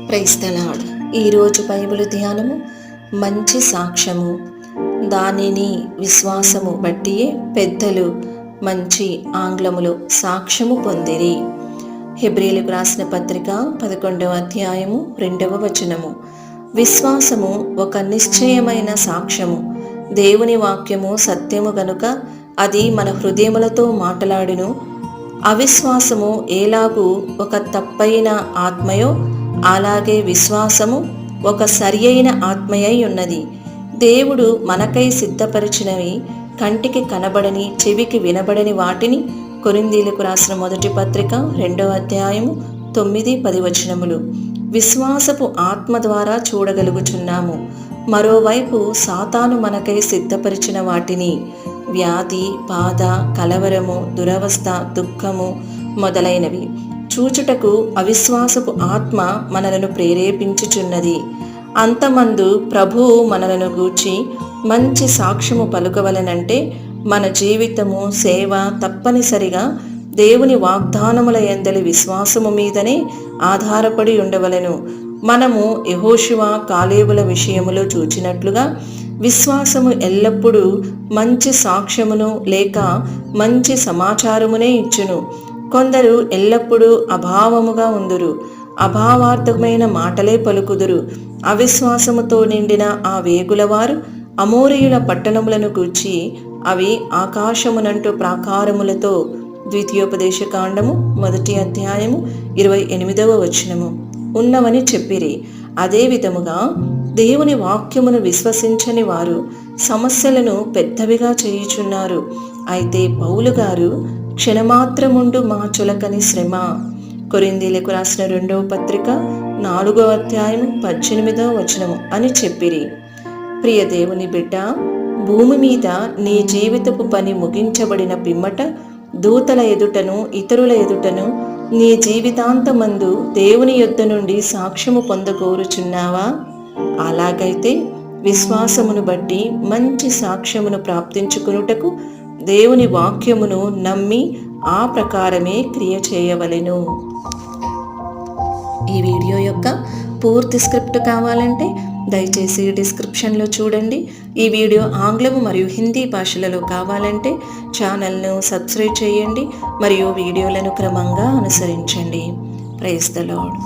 Praise the lord. ఈరోజు Bible ధ్యానము మంచి సాక్ష్యము. దానిని విశ్వాసము బట్టియే పెద్దలు మంచి ఆంగ్లములో సాక్ష్యము పొందిరి. హెబ్రీయులకు రాసిన పత్రిక 11వ అధ్యాయము 2వ వచనము. విశ్వాసము ఒక నిశ్చయమైన సాక్ష్యము. దేవుని వాక్యము సత్యము గనుక అది మన హృదయములతో మాట్లాడును. అవిశ్వాసము ఎలాగూ ఒక తప్పైన ఆత్మయో అలాగే విశ్వాసము ఒక సరియైన ఆత్మయై ఉన్నది. దేవుడు మనకై సిద్ధపరిచినవి కంటికి కనబడని చెవికి వినబడని వాటిని కొరింథీయులకు రాసిన మొదటి పత్రిక 2వ అధ్యాయము 9-10 వచనములు. విశ్వాసపు ఆత్మ ద్వారా చూడగలుగుచున్నాము. మరోవైపు సాతాను మనకై సిద్ధపరిచిన వాటిని వ్యాధి, బాధ, కలవరము, దురవస్థ, దుఃఖము మొదలైనవి చూచుటకు అవిశ్వాసపు ఆత్మ మనలను ప్రేరేపించుచున్నది. అంతమందు ప్రభువు మనలను గూర్చి మంచి సాక్ష్యము పలుకవలనంటే మన జీవితము, సేవ తప్పనిసరిగా దేవుని వాగ్దానముల యందలి విశ్వాసము మీదనే ఆధారపడి ఉండవలెను. మనము యెహోషువ, కాలేబుల విషయములో చూచినట్లుగా విశ్వాసము ఎల్లప్పుడూ మంచి సాక్ష్యమును లేక మంచి సమాచారమునే ఇచ్చును. కొందరు ఎల్లప్పుడూ అభావముగా ఉందురు, అభావార్థమైన మాటలే పలుకుదురు. అవిశ్వాసముతో నిండిన ఆ వేగులవారు అమోరీయుల పట్టణములను గూర్చి అవి ఆకాశమునంటూ ప్రాకారములతో ద్వితీయోపదేశకాండము 1వ అధ్యాయము 28వ వచనము ఉన్నవని చెప్పిరి. అదే విధముగా దేవుని వాక్యమును విశ్వసించని వారు సమస్యలను పెద్దవిగా చేయుచున్నారు. అయితే పౌలు గారు క్షణమాత్రముండు మా చులకని శ్రమ, కొరింథీయులకు రాసిన 2వ పత్రిక 4వ అధ్యాయం 18వ వచనము అని చెప్పిరి. ప్రియ దేవుని బిడ్డ, భూమి మీద నీ జీవితపు పని ముగించబడిన పిమ్మట దూతల ఎదుటను ఇతరుల ఎదుటను నీ జీవితాంతమందు దేవుని యొద్ద నుండి సాక్ష్యము పొందగోరుచున్నావా? అలాగైతే విశ్వాసమును బట్టి మంచి సాక్ష్యమును ప్రాప్తించుకొనుటకు దేవుని వాక్యమును నమ్మి ఆ ప్రకారమే క్రియ చేయవలెను. ఈ వీడియో యొక్క పూర్తి స్క్రిప్ట్ కావాలంటే దయచేసి డిస్క్రిప్షన్లో చూడండి. ఈ వీడియో ఆంగ్లము మరియు హిందీ భాషలలో కావాలంటే ఛానల్ను సబ్స్క్రైబ్ చేయండి మరియు వీడియోలను క్రమంగా అనుసరించండి. Praise the lord.